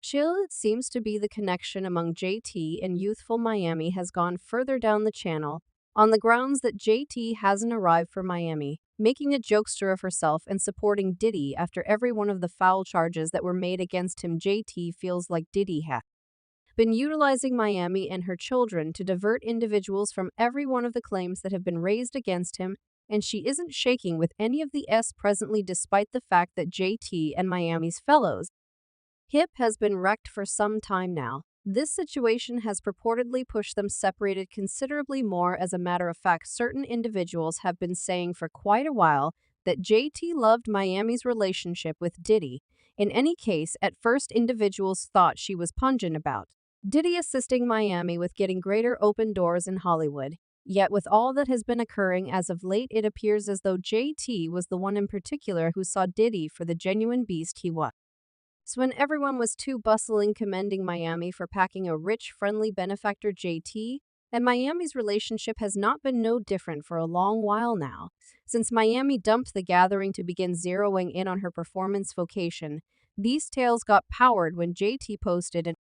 Chill, it seems to be the connection among JT and youthful Miami has gone further down the channel, on the grounds that JT hasn't arrived for Miami, making a jokester of herself and supporting Diddy after every one of the foul charges that were made against him. JT feels like Diddy has been utilizing Miami and her children to divert individuals from every one of the claims that have been raised against him, and she isn't shaking with any of the S presently, despite the fact that JT and Miami's fellows hip has been wrecked for some time now. This situation has purportedly pushed them separated considerably more. As a matter of fact, certain individuals have been saying for quite a while that JT loved Miami's relationship with Diddy. In any case, at first individuals thought she was pungent about Diddy assisting Miami with getting greater open doors in Hollywood. Yet with all that has been occurring as of late, it appears as though JT was the one in particular who saw Diddy for the genuine beast he was. So when everyone was too bustling commending Miami for packing a rich, friendly benefactor JT, and Miami's relationship has not been no different for a long while now. Since Miami dumped the gathering to begin zeroing in on her performance vocation, these tales got powered when JT posted an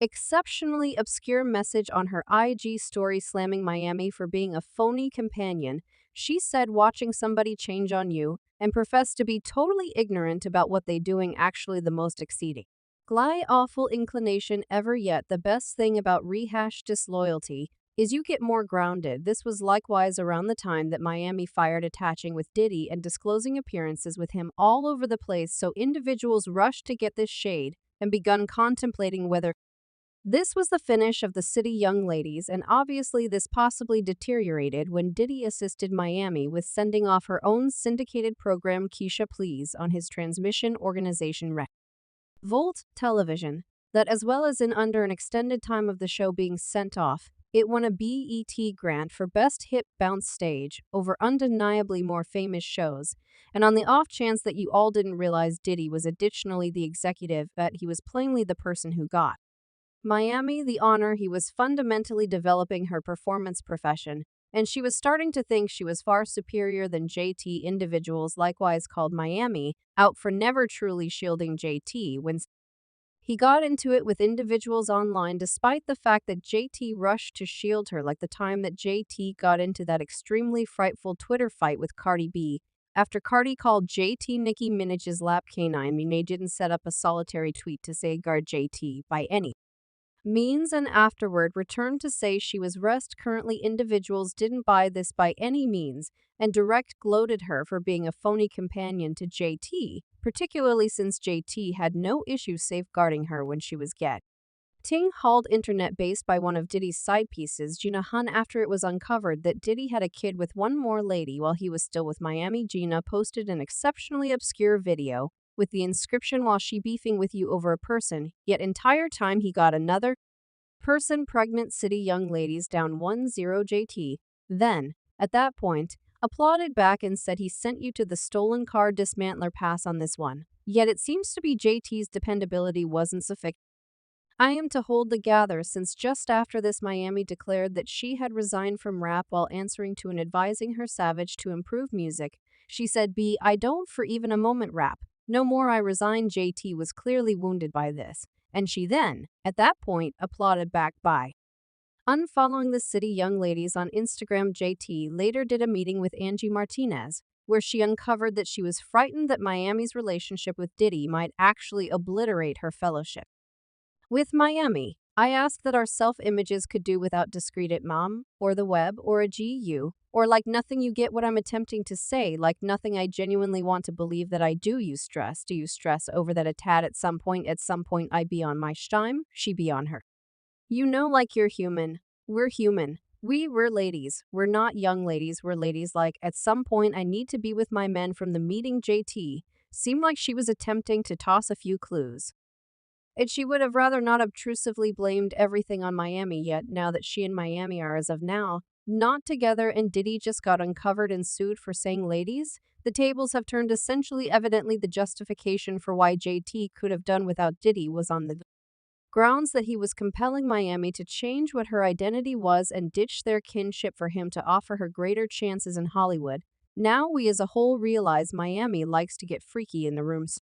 exceptionally obscure message on her IG story slamming Miami for being a phony companion. She said watching somebody change on you and professed to be totally ignorant about what they doing actually the most exceeding. Gly awful inclination ever. Yet the best thing about rehashed disloyalty is you get more grounded. This was likewise around the time that Miami fired attaching with Diddy and disclosing appearances with him all over the place, so individuals rushed to get this shade and begun contemplating whether this was the finish of the city young ladies, and obviously this possibly deteriorated when Diddy assisted Miami with sending off her own syndicated program Keisha Please on his transmission organization Volt Television, that as well as in under an extended time of the show being sent off, it won a BET grant for Best Hip Bounce Stage over undeniably more famous shows, and on the off chance that you all didn't realize Diddy was additionally the executive, that he was plainly the person who got Miami the honor. He was fundamentally developing her performance profession, and she was starting to think she was far superior than JT. Individuals likewise called Miami out for never truly shielding JT when he got into it with individuals online, despite the fact that JT rushed to shield her, like the time that JT got into that extremely frightful Twitter fight with Cardi B. After Cardi called JT Nicki Minaj's lap canine, Minaj didn't set up a solitary tweet to safeguard JT by any means, and afterward returned to say she was rest. Currently, individuals didn't buy this by any means and direct gloated her for being a phony companion to JT, particularly since JT had no issue safeguarding her when she was getting hauled internet based by one of Diddy's side pieces, Gina Hun, after it was uncovered that Diddy had a kid with one more lady while he was still with Miami. Gina posted an exceptionally obscure video with the inscription, "While she beefing with you over a person, yet entire time he got another person pregnant. City young ladies down 1-0. JT then, at that point, applauded back and said he sent you to the stolen car dismantler. Pass on this one. Yet it seems to be JT's dependability wasn't sufficient. I am to hold the gather, since just after this Miami declared that she had resigned from rap while answering to an advising her Savage to improve music. She said, I don't for even a moment rap. No more, I resign." JT was clearly wounded by this, and she then, at that point, applauded back by unfollowing the city young ladies on Instagram. JT later did a meeting with Angie Martinez, where she uncovered that she was frightened that Miami's relationship with Diddy might actually obliterate her fellowship with Miami. "I ask that our self-images could do without discredit mom, or the web, or a GU, or like nothing. You get what I'm attempting to say, like nothing. I genuinely want to believe that I do you stress over that a tad at some point I be on my time, she be on her. You know, like you're human. We're human. We're ladies. We're not young ladies. We're ladies. Like at some point I need to be with my men." From the meeting, JT seemed like she was attempting to toss a few clues. And she would have rather not obtrusively blamed everything on Miami, yet now that she and Miami are as of now not together and Diddy just got uncovered and sued for saying ladies, the tables have turned. Essentially, evidently the justification for why JT could have done without Diddy was on the grounds that he was compelling Miami to change what her identity was and ditch their kinship for him to offer her greater chances in Hollywood. Now we as a whole realize Miami likes to get freaky in the rooms.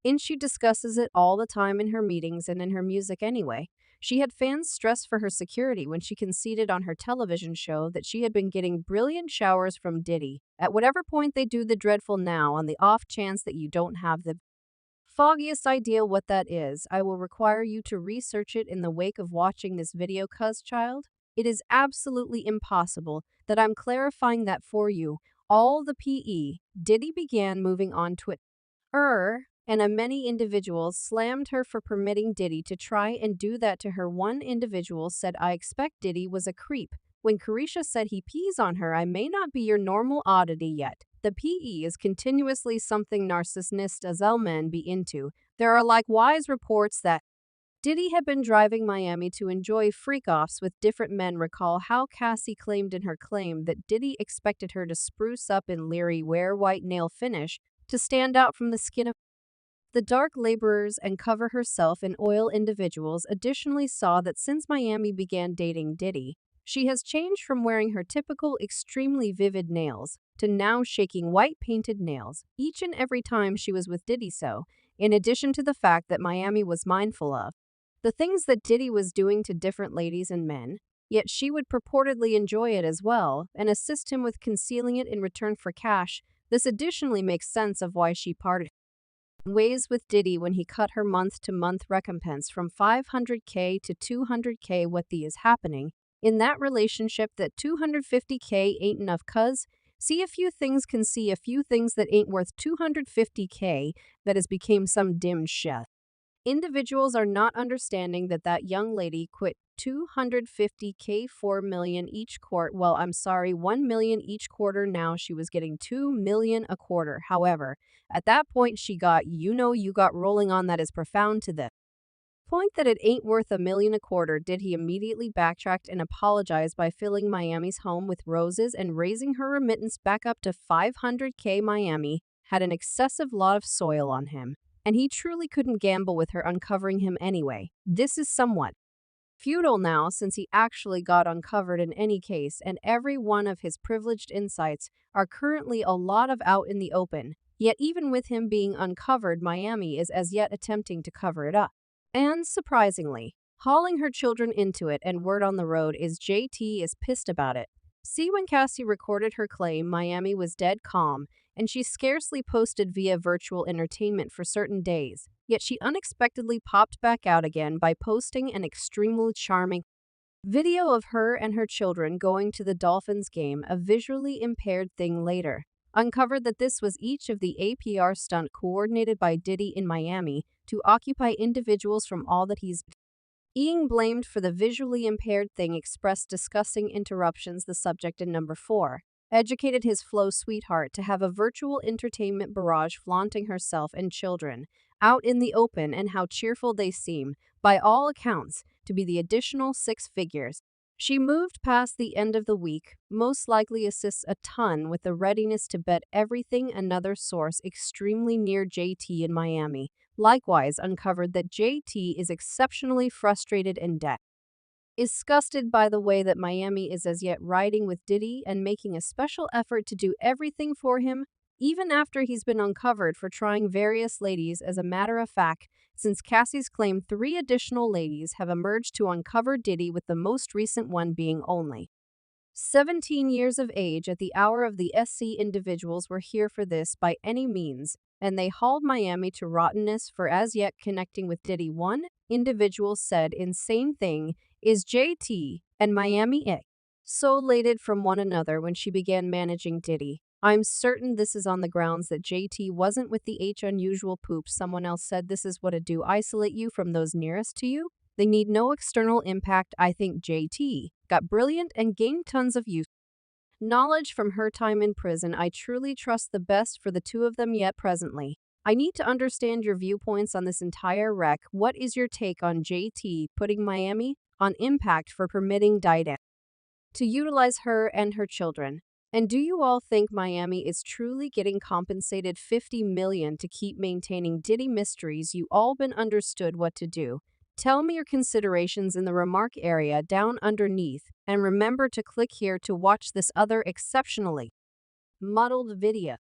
And she discusses it all the time in her meetings and in her music anyway. She had fans stressed for her security when she conceded on her television show that she had been getting brilliant showers from Diddy. At whatever point they do the dreadful now, on the off chance that you don't have the foggiest idea what that is, I will require you to research it in the wake of watching this video, cuz child. It is absolutely impossible that I'm clarifying that for you. All the PE. Diddy began moving on Twitter, and many individuals slammed her for permitting Diddy to try and do that to her. One individual said, I expect Diddy was a creep. When Carisha said he pees on her, I may not be your normal oddity yet. The PE is continuously something narcissists men be into. There are likewise reports that Diddy had been driving Miami to enjoy freak-offs with different men. Recall how Cassie claimed in her claim that Diddy expected her to spruce up in leery wear white nail finish to stand out from the skin of the dark laborers and cover herself in oil. Individuals additionally saw that since Miami began dating Diddy, she has changed from wearing her typical extremely vivid nails to now shaking white painted nails each and every time she was with Diddy. So, in addition to the fact that Miami was mindful of the things that Diddy was doing to different ladies and men, yet she would purportedly enjoy it as well and assist him with concealing it in return for cash. This additionally makes sense of why she parted ways with Diddy when he cut her month-to-month recompense from $500K to $200K. What the is happening in that relationship that $250K ain't enough, cuz see a few things can see a few things that ain't worth $250K that has became some dim chef. Individuals are not understanding that that young lady quit $250K, $4 million each quarter. Well, I'm sorry, $1 million each quarter. Now she was getting $2 million a quarter. However, at that point she got, you got rolling on. That is profound to the point that it ain't worth $1 million a quarter. Did he immediately backtracked and apologized by filling Miami's home with roses and raising her remittance back up to $500K. Miami had an excessive lot of soil on him, and he truly couldn't gamble with her uncovering him anyway. This is somewhat futile now since he actually got uncovered in any case, and every one of his privileged insights are currently a lot of out in the open. Yet even with him being uncovered, Miami is as yet attempting to cover it up. And surprisingly, hauling her children into it, and word on the road is JT is pissed about it. See, when Cassie recorded her claim, Miami was dead calm, and she scarcely posted via virtual entertainment for certain days. Yet she unexpectedly popped back out again by posting an extremely charming video of her and her children going to the Dolphins game. A visually impaired thing later uncovered that this was each of the APR stunt coordinated by Diddy in Miami to occupy individuals from all that he's being blamed for. The visually impaired thing expressed discussing interruptions. The subject in number 4 educated his flow sweetheart to have a virtual entertainment barrage flaunting herself and children out in the open, and how cheerful they seem, by all accounts, to be the additional 6 figures she moved past the end of the week, most likely assists a ton with the readiness to bet everything. Another source extremely near JT in Miami likewise uncovered that JT is exceptionally frustrated and disgusted by the way that Miami is as yet riding with Diddy and making a special effort to do everything for him, even after he's been uncovered for trying various ladies. As a matter of fact, since Cassie's claim, 3 additional ladies have emerged to uncover Diddy, with the most recent one being only 17 years of age at the hour of the SC. Individuals were here for this by any means, and they hauled Miami to rottenness for as yet connecting with Diddy. One individual said, insane thing is JT and Miami so elated from one another when she began managing Diddy. I'm certain this is on the grounds that JT wasn't with the unusual poop. Someone else said this is what it do, isolate you from those nearest to you. They need no external impact. I think JT got brilliant and gained tons of use knowledge from her time in prison. I truly trust the best for the two of them, yet presently I need to understand your viewpoints on this entire wreck. What is your take on JT putting Miami on impact for permitting Diddy to utilize her and her children? And do you all think Miami is truly getting compensated $50 million to keep maintaining Diddy mysteries? You all been understood what to do. Tell me your considerations in the remark area down underneath, and remember to click here to watch this other exceptionally muddled video.